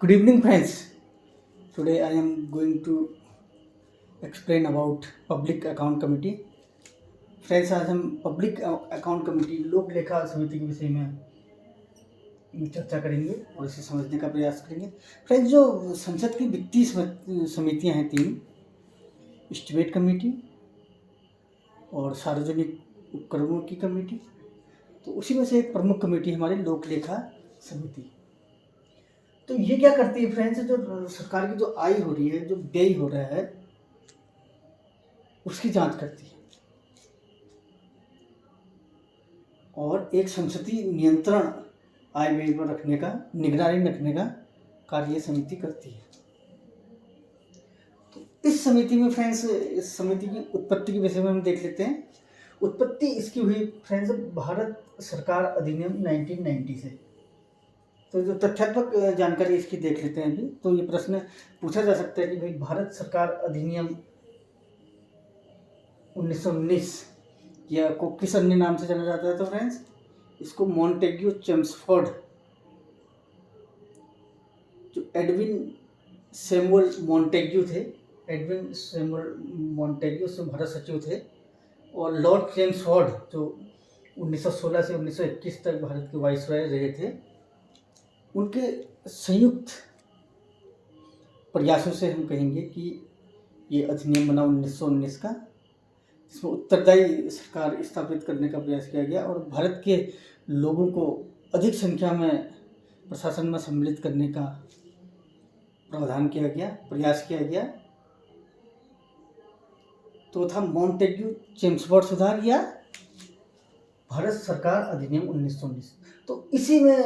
Good evening, friends. Today I am going to explain about Public Account Committee. Friends, आज हम public account committee लोक लेखा समिति के विषय में चर्चा करेंगे और इसे समझने का प्रयास करेंगे। फ्रेंड्स, जो संसद की वित्तीय समितियां हैं तीन, एस्टीमेट कमेटी और सार्वजनिक उपक्रमों की कमेटी, तो उसी में से एक प्रमुख कमेटी हमारी लोक लेखा समिति। तो ये क्या करती है फ्रेंड्स, जो सरकार की जो आय हो रही है, जो व्यय हो रहा है, उसकी जांच करती है और एक संसदीय नियंत्रण आय व्यय पर रखने का, निगरानी रखने का कार्य समिति करती है। तो इस समिति में फ्रेंड्स, इस समिति की उत्पत्ति के विषय में हम देख लेते हैं। उत्पत्ति इसकी हुई फ्रेंड्स भारत सरकार अधिनियम 1990 से। तो जो तथ्यात्मक जानकारी इसकी देख लेते हैं अभी। तो ये प्रश्न पूछा जा सकता है कि भाई भारत सरकार अधिनियम 1919 या को किस अन्य नाम से जाना जाता है? तो फ्रेंड्स, इसको मॉन्टेग्यू चेम्सफोर्ड, जो एडविन सैमुअल मॉन्टेग्यू थे, एडविन सैमुअल मॉन्टेग्यू से भारत सचिव थे, और लॉर्ड चेम्सफोर्ड जो 1916 से 1921 तक भारत के वाइसरॉय रहे थे, उनके संयुक्त प्रयासों से हम कहेंगे कि ये अधिनियम बना 1919 का, जिसमें उत्तरदायी सरकार स्थापित करने का प्रयास किया गया और भारत के लोगों को अधिक संख्या में प्रशासन में सम्मिलित करने का प्रावधान किया गया, प्रयास किया गया। तो था मॉन्टेग्यू चेम्सफोर्ड सुधार या भारत सरकार अधिनियम 1919। तो इसी में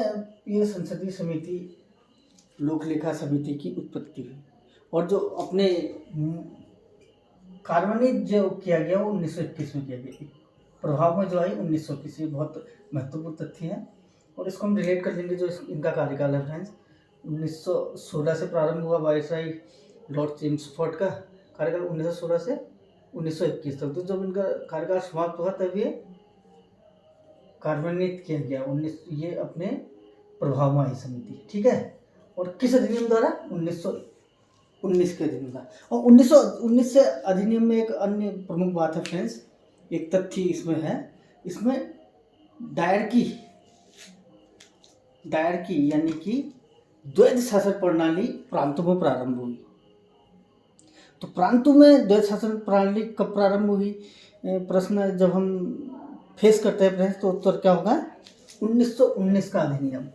ये संसदीय समिति लोक लेखा समिति की उत्पत्ति हुई और जो अपने कार्यान्वित जो किया गया वो 1921 में किया गया। प्रभाव में जो आई 1921, ये बहुत महत्वपूर्ण तथ्य है और इसको हम रिलेट कर लेंगे। जो इनका कार्यकाल है फ्रेंड्स, 1916 से प्रारंभ हुआ वायसराय लॉर्ड चेम्सफोर्ड का कार्यकाल 1916 से 1921 तक। तो जब इनका कार्यकाल समाप्त हुआ तब ये कार्यान्वित किया गया 19, ये अपने प्रभाव में आई समिति, ठीक है। और किस अधिनियम द्वारा? 1919 के अधिनियम द्वारा। और 1919 से अधिनियम में एक अन्य प्रमुख बात है फ्रेंड्स, एक तथ्य इसमें है, इसमें दायर की यानी कि द्वैध शासन प्रणाली प्रांतों में प्रारंभ हुई। तो प्रांतों में द्वैध शासन प्रणाली कब प्रारंभ हुई? प्रश्न जब हम फेस करते हैं फ्रेंड्स, तो उत्तर क्या होगा? 1919 का अधिनियम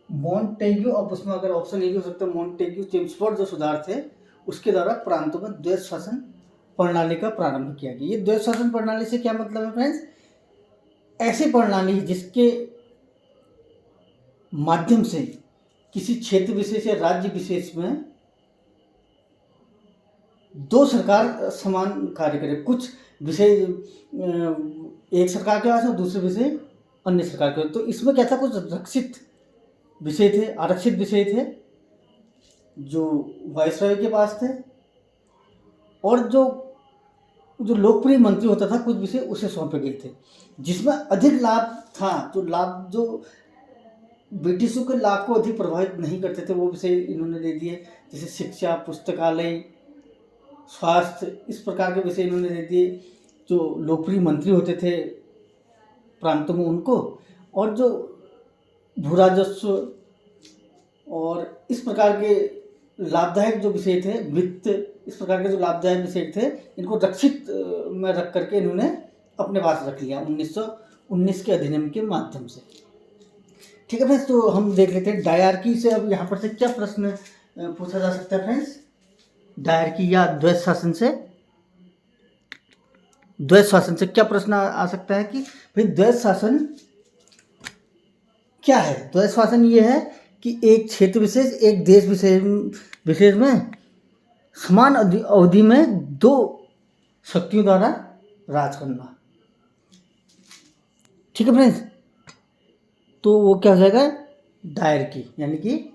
मॉन्टेग्यू, अब उसमें अगर ऑप्शन ये हो सकता है मॉन्टेग्यू चेम्सफोर्ड जो सुधार थे उसके द्वारा प्रांतों में द्वैध शासन प्रणाली का प्रारंभ किया गया। ये द्वैध शासन प्रणाली से क्या मतलब है फ्रेंड्स? ऐसी प्रणाली जिसके माध्यम से किसी क्षेत्र विशेष या राज्य विशेष में दो सरकार समान कार्य करे। कुछ विषय एक सरकार के पास है, दूसरे विषय अन्य सरकार के। तो इसमें क्या था, कुछ रक्षित विषय थे, आरक्षित विषय थे जो वायसराय के पास थे, और जो लोकप्रिय मंत्री होता था कुछ विषय उसे सौंपे गए थे, जिसमें अधिक लाभ था। जो ब्रिटिशों के लाभ को अधिक प्रभावित नहीं करते थे वो विषय इन्होंने दे दिए, जैसे शिक्षा, पुस्तकालय, स्वास्थ्य, इस प्रकार के विषय इन्होंने दे दिए जो लोकप्रिय मंत्री होते थे प्रांतों में उनको। और जो भू राजस्व और इस प्रकार के लाभदायक जो विषय थे, वित्त, इस प्रकार के जो लाभदायक विषय थे, इनको रक्षित में रख करके इन्होंने अपने पास रख लिया 1919 के अधिनियम के माध्यम से, ठीक है फ्रेंड्स। तो हम देख लेते हैं डायरकी से। अब यहाँ पर से क्या प्रश्न पूछा जा सकता है फ्रेंड्स? डायरकी या द्वैध शासन से क्या प्रश्न आ सकता है कि भाई द्वैध शासन क्या है? द्वैध शासन ये है कि एक क्षेत्र विशेष, एक देश विशेष में समान अवधि में दो शक्तियों द्वारा राज करना, ठीक है फ्रेंड्स। तो वो क्या हो जाएगा? डायरकी यानी कि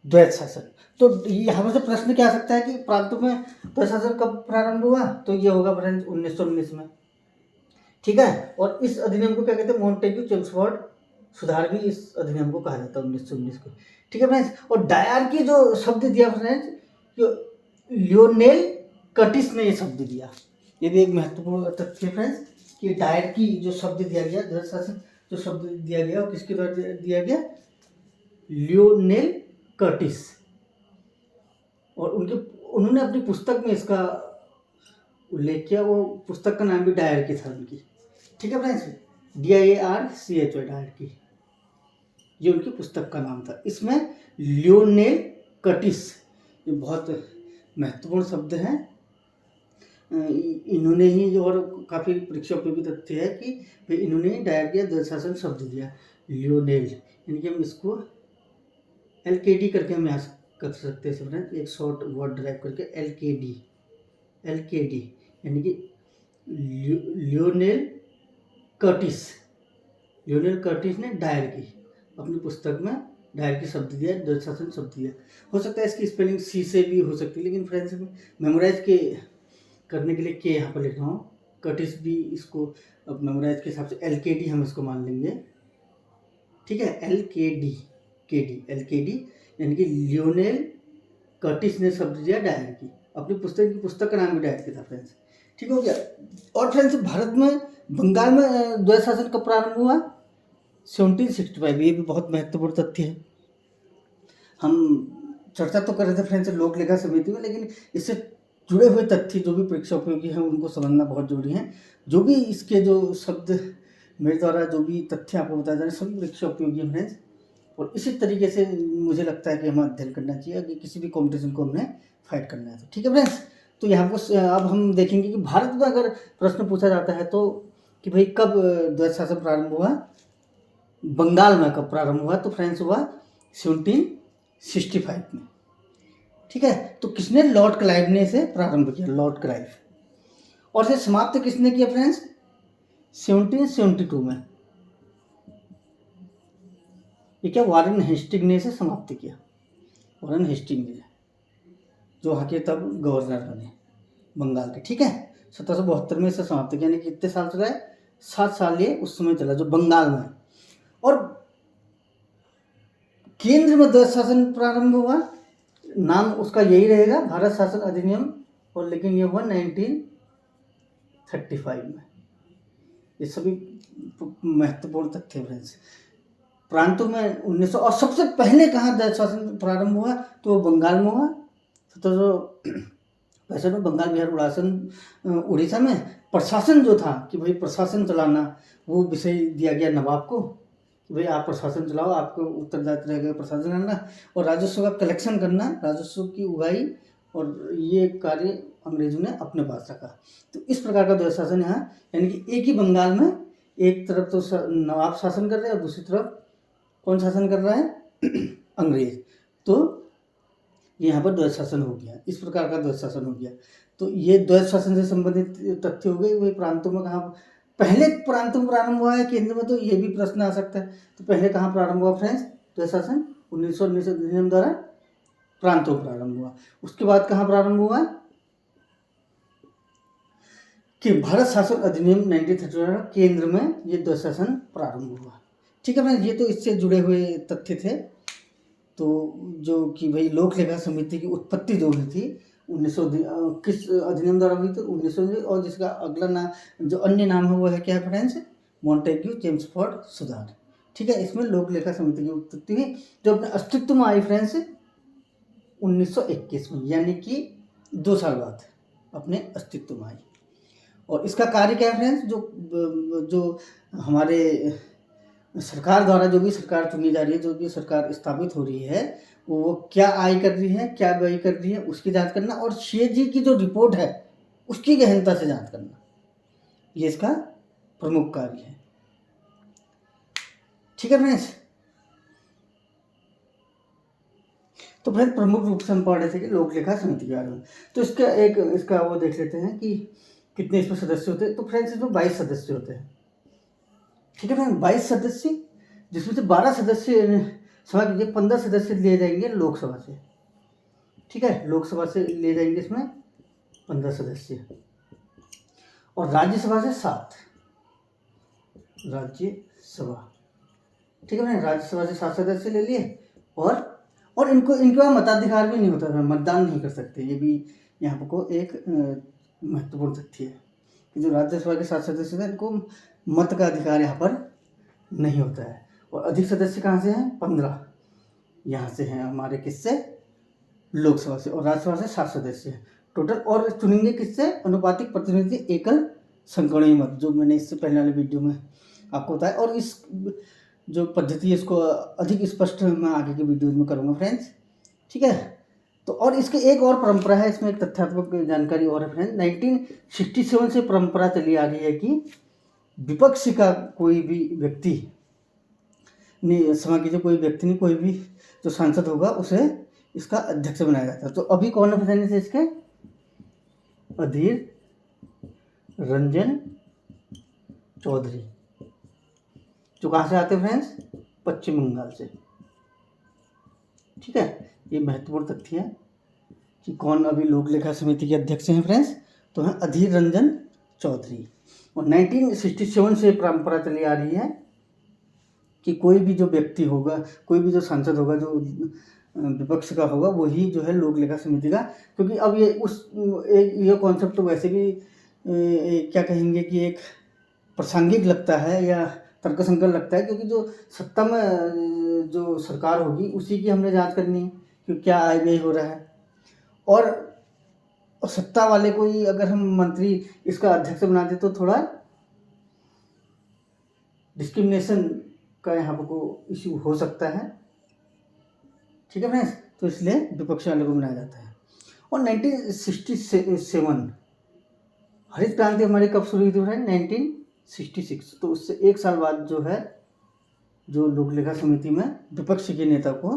द्वैध शासन। तो यहाँ से प्रश्न क्या आ सकता है कि प्रांतों में द्वैध शासन कब प्रारंभ हुआ? तो ये होगा फ्रेंड्स 1919 में, ठीक है। और इस अधिनियम को क्या कहते हैं? मॉन्टेग्यू चेम्सफोर्ड सुधार भी इस अधिनियम को कहा जाता है 1919 को। ठीक है फ्रेंड्स। और डायरकी जो शब्द दिया फ्रेंड्स, जो लियोनेल कर्टिस ने ये शब्द दिया, ये भी एक महत्वपूर्ण तथ्य है फ्रेंड्स कि डायरकी जो शब्द दिया गया, द्वैध शासन जो शब्द दिया गया, वो किसके द्वारा दिया गया? Lionel Curtis. और उन्होंने अपनी पुस्तक में इसका उल्लेख किया। वो पुस्तक का नाम भी डायरकी था उनकी। ठीक है फ्रेंड्स, DIARCHY, डायरकी, ये उनकी पुस्तक का नाम था। इसमें लियोनेल कर्टिस, ये बहुत महत्वपूर्ण शब्द हैं। इन्होंने ही, और काफ़ी परीक्षा उपयोगी तथ्य है कि भाई इन्होंने डायरकी या द्वैध शासन शब्द दिया, लियोनेल, यानी कि हम इसको LKD करके हम यहाँ कर सकते हैं फ्रेंड्स, एक शॉर्ट वर्ड ड्राइव करके LKD, यानी कि लियोनेल कर्टिस ने डायरकी अपनी पुस्तक में डायरकी शब्द दिया, द्वैध शासन शब्द दिया। हो सकता है इसकी स्पेलिंग C से भी हो सकती है, लेकिन फ्रेंड्स मेमोराइज के करने के लिए के यहाँ पर लिख रहा हूँ। कर्टिस भी, इसको अब मेमोराइज के हिसाब से LKD हम इसको मान लेंगे। ठीक है, LKD यानी कि लियोनेल कर्टिस ने शब्द दिया डायरकी। अपनी पुस्तक का नाम भी डायरकी था फ्रेंड्स। ठीक हो गया। और फ्रेंड्स, भारत में बंगाल में द्वैध शासन कब प्रारंभ हुआ? 1765। ये भी बहुत महत्वपूर्ण तथ्य है। हम चर्चा तो कर रहे थे फ्रेंड्स लोक लेखा समिति में, लेकिन इससे जुड़े हुए तथ्य जो भी परीक्षा उपयोगी हैं उनको समझना बहुत जरूरी है। जो भी इसके जो शब्द मेरे द्वारा जो भी तथ्य आपको बताया जा रहे हैं सभी परीक्षा उपयोगी हैं फ्रेंड्स। और इसी तरीके से मुझे लगता है कि हमें अध्ययन करना चाहिए कि किसी भी कॉम्पिटिशन को हमने फाइट करना है तो। ठीक है फ्रेंड्स, तो यहाँ पर अब हम देखेंगे कि भारत में अगर प्रश्न पूछा जाता है तो कि भाई कब द्वैध शासन प्रारंभ हुआ, बंगाल में कब प्रारंभ हुआ, तो फ्रेंड्स हुआ 1765 में। ठीक है, तो किसने? लॉर्ड क्लाइव ने इसे प्रारंभ किया, लॉर्ड क्लाइव। और इसे समाप्त किसने किया फ्रेंड्स? 1772 में। ये क्या? वारेन हेस्टिंग ने इसे समाप्त किया। वारेन हेस्टिंग ने, जो वहाँ के तब गवर्नर बने बंगाल के। ठीक है, 1772 में इसे समाप्त किया। यानी कि कितने साल चला है? 7 साल ये उस समय चला जो बंगाल में। और केंद्र में द्वैध शासन प्रारंभ हुआ, नाम उसका यही रहेगा, भारत शासन अधिनियम, और लेकिन ये हुआ 1935 में। ये सभी महत्वपूर्ण तथ्य फ्रेंड्स। प्रांतों में 1900, और सबसे पहले कहाँ द्वैध शासन प्रारंभ हुआ? तो वो बंगाल में हुआ। 1765 में बंगाल, बिहार, उड़ीसा में प्रशासन जो था कि भाई प्रशासन चलाना, वो विषय दिया गया नवाब को कि भाई आप प्रशासन चलाओ, आपको उत्तरदायित्व रहेगा प्रशासन करना और राजस्व का कलेक्शन करना, राजस्व की उगाही, और ये कार्य अंग्रेजों ने अपने पास रखा। तो इस प्रकार का द्वैध शासन यहाँ, यानी कि एक ही बंगाल में एक तरफ तो नवाब शासन कर रहे हैं और दूसरी तरफ कौन शासन कर रहा है? अंग्रेज। तो यहाँ पर द्वैध शासन हो गया, इस प्रकार का द्वैध शासन हो गया। तो ये द्वैध शासन से संबंधित तथ्य हो गए। वे प्रांतों में कहाँ पहले प्रांतों में प्रारंभ हुआ है केंद्र में, तो ये भी प्रश्न आ सकता है। तो पहले कहाँ प्रारंभ हुआ फ्रेंड्स द्वैध शासन? 1919 अधिनियम द्वारा प्रांतों प्रारंभ हुआ। उसके बाद कहाँ प्रारंभ हुआ कि भारत शासन अधिनियम 1931 केंद्र में ये द्वैध शासन प्रारंभ हुआ। ठीक है फ्रेंड्स, ये तो इससे जुड़े हुए तथ्य थे। तो जो कि भाई लोक लेखा समिति की उत्पत्ति जो हुई थी 1900 किस अधिनियम द्वारा हुई थी? 1900। और जिसका अगला नाम, जो अन्य नाम है वो है क्या फ्रेंड्स? मॉन्टेग्यू चेम्सफोर्ड सुधार। ठीक है, इसमें लोक लेखा समिति की उत्पत्ति हुई जो अपने अस्तित्व में आई फ्रेंड्स 1921 में, यानी कि 2 साल बाद अपने अस्तित्व में आई। और इसका कार्य क्या है फ्रेंड्स? जो हमारे सरकार द्वारा, जो भी सरकार चुनी जा रही है, जो भी सरकार स्थापित हो रही है, वो क्या आय कर रही है, क्या व्यय कर रही है, उसकी जांच करना, और शेर जी की जो रिपोर्ट है उसकी गहनता से जांच करना, ये इसका प्रमुख कार्य है। ठीक है फ्रेंड्स, तो फ्रेंड्स प्रमुख रूप से हम पढ़ रहे थे कि लोक लेखा समिति के बारे में। तो इसका वो देख लेते हैं कि कितने इसमें सदस्य होते हैं। तो फ्रेंड्स इसमें 22 सदस्य होते हैं। ठीक है फ्रेंड्स, 22 सदस्य, जिसमें से 12 सदस्य सभा कीजिए, 15 सदस्य लिए जाएंगे लोकसभा से। ठीक है, लोकसभा से लिए जाएंगे इसमें 15 सदस्य, और राज्यसभा से 7 राज्यसभा। ठीक है ना। राज्यसभा से 7 सदस्य ले लिए और इनको इनके पास मताधिकार भी नहीं होता था, मतदान नहीं कर सकते। ये भी यहाँ को एक महत्वपूर्ण तथ्य है कि जो राज्यसभा के 7 सदस्य थे इनको मत का अधिकार यहाँ पर नहीं होता है। और अधिक सदस्य कहाँ से हैं? 15 यहाँ से हैं हमारे, किससे? लोकसभा से। और राज्यसभा से 7 सदस्य हैं टोटल। और चुनेंगे किससे? अनुपातिक प्रतिनिधि एकल संकोणीय मत, जो मैंने इससे पहले वाले वीडियो में आपको बताया। और इस जो पद्धति है इसको अधिक स्पष्ट मैं आगे के वीडियो में करूँगा फ्रेंड्स, ठीक है। तो और इसके एक और परंपरा है, इसमें एक तथ्यात्मक जानकारी और है फ्रेंड्स। 1967 से परंपरा चली आ रही है कि विपक्ष का कोई भी व्यक्ति नहीं, सभा की जो कोई व्यक्ति नहीं, कोई भी जो सांसद होगा उसे इसका अध्यक्ष बनाया जाता है। तो अभी कौन है फ्रेंड्स इसके? अधीर रंजन चौधरी, जो कहाँ से आते हैं फ्रेंड्स? पश्चिम बंगाल से, ठीक है। ये महत्वपूर्ण तथ्य है कि कौन अभी लोक लेखा समिति के अध्यक्ष हैं फ्रेंड्स, तो हैं अधीर रंजन चौधरी। और 1967 से परंपरा चली आ रही है कि कोई भी जो व्यक्ति होगा, कोई भी जो सांसद होगा जो विपक्ष का होगा, वही जो है लोक लेखा समिति का, क्योंकि अब ये कॉन्सेप्ट तो वैसे भी क्या कहेंगे कि एक प्रासंगिक लगता है या तर्कसंगत लगता है, क्योंकि जो सत्ता में जो सरकार होगी उसी की हमने जांच करनी है कि क्या आय व्यय हो रहा है। और सत्ता वाले को ही अगर हम मंत्री इसका अध्यक्ष बना दे तो थोड़ा डिस्क्रिमिनेशन का यहाँ को इश्यू हो सकता है, ठीक है फ्रेंड्स। तो इसलिए विपक्ष वाले को बनाया जाता है। और 1967 हरित क्रांति हमारी कब शुरू हुई थी फ्रेंड? 1966। तो उससे एक साल बाद जो है जो लोक लेखा समिति में विपक्ष के नेता को,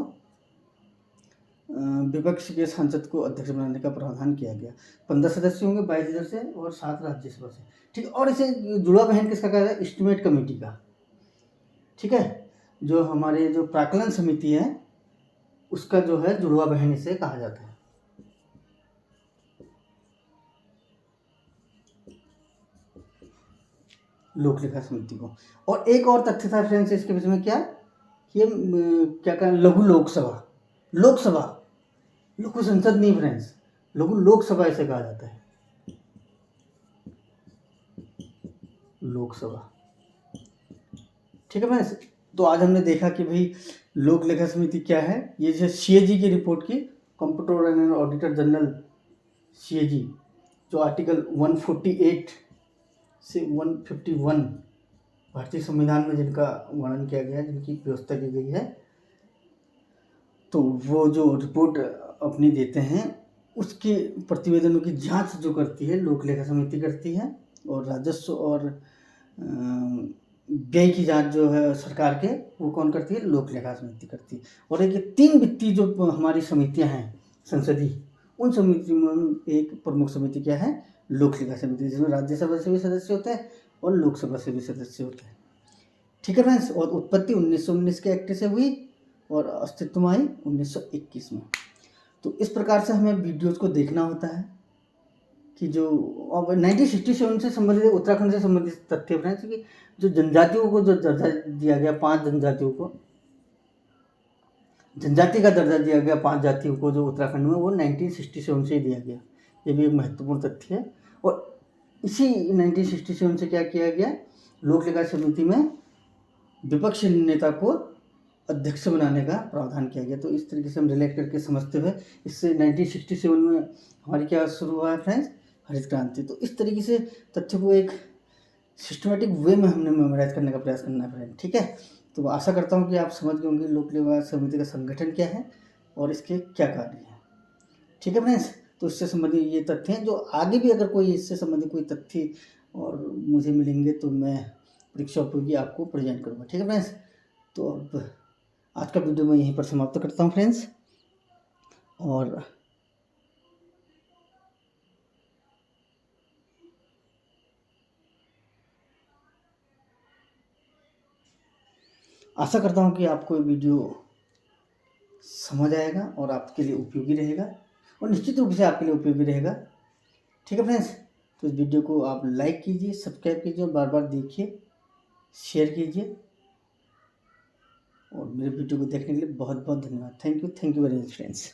विपक्ष के सांसद को अध्यक्ष बनाने का प्रावधान किया गया। 15 सदस्य होंगे 22 इधर से और 7 राज्यसभा से, ठीक है। और इसे जुड़ा बहन किसका कहा जाता है? एस्टीमेट कमेटी का, ठीक है। जो हमारे जो प्राक्कलन समिति है उसका जो है जुड़वा बहन इसे कहा जाता है, लोक लेखा समिति को। और एक और तथ्य था फ्रेंड्स इसके विषय में, क्या ये क्या कहें, लघु लोकसभा, लघु संसद नहीं फ्रेंड्स, लघु लोकसभा इसे कहा जाता है, लोकसभा, ठीक है फ्रेंड्स। तो आज हमने देखा कि भाई लोक लेखा समिति क्या है। ये जो सीएजी की रिपोर्ट की, comptroller and auditor general CAG, जो आर्टिकल 148 से 151 भारतीय संविधान में जिनका वर्णन किया गया है, जिनकी व्यवस्था की गई है, तो वो जो रिपोर्ट अपनी देते हैं उसके प्रतिवेदनों की जांच जो करती है लोक लेखा समिति करती है। और राजस्व और व्यय की जांच जो है सरकार के, वो कौन करती है? लोक लेखा समिति करती है। और एक 3 वित्तीय जो हमारी समितियां हैं संसदीय, उन समितियों में एक प्रमुख समिति क्या है? लोक लेखा समिति, जिसमें राज्यसभा से भी सदस्य होते हैं और लोकसभा से भी सदस्य होते हैं, ठीक है फ्रेंड्स। और उत्पत्ति 1919 के एक्ट से हुई और अस्तित्व में आई 1921 में। तो इस प्रकार से हमें वीडियोज को देखना होता है कि जो अब 1967 से संबंधित, उत्तराखंड से संबंधित तथ्य फ्रेंड्स कि जो जनजातियों को जो दर्जा दिया गया, 5 जनजातियों को जनजाति का दर्जा दिया गया, 5 जातियों को जो उत्तराखंड में, वो 1967 से ही दिया गया। ये भी एक महत्वपूर्ण तथ्य है। और इसी 1967 से क्या किया गया? लोक लेखा समिति में विपक्ष नेता को अध्यक्ष बनाने का प्रावधान किया गया। तो इस तरीके से हम रिलेट करके समझते हुए इससे 1967 में हमारी क्या शुरू हुआ है फ्रेंड्स? हरित क्रांति। तो इस तरीके से तथ्य को एक सिस्टमेटिक वे में हमने मेमोराइज करने का प्रयास करना है फ्रेंड, ठीक है। तो आशा करता हूँ कि आप समझ गए होंगे लोक लेखा समिति का संगठन क्या है और इसके क्या कार्य हैं, ठीक है फ्रेंड्स। तो इससे संबंधित ये तथ्य हैं, जो आगे भी अगर कोई इससे संबंधित कोई तथ्य और मुझे मिलेंगे तो मैं परीक्षा उपयोगी आपको प्रेजेंट करूँगा, ठीक है फ्रेंड्स। तो अब आज का वीडियो मैं यहीं पर समाप्त करता हूँ फ्रेंड्स। और आशा करता हूँ कि आपको ये वीडियो समझ आएगा और आपके लिए उपयोगी रहेगा, और निश्चित रूप से आपके लिए उपयोगी रहेगा, ठीक है फ्रेंड्स। तो इस वीडियो को आप लाइक कीजिए, सब्सक्राइब कीजिए और बार बार देखिए, शेयर कीजिए। मेरे वीडियो को देखने के लिए बहुत बहुत धन्यवाद। Thank you very much friends.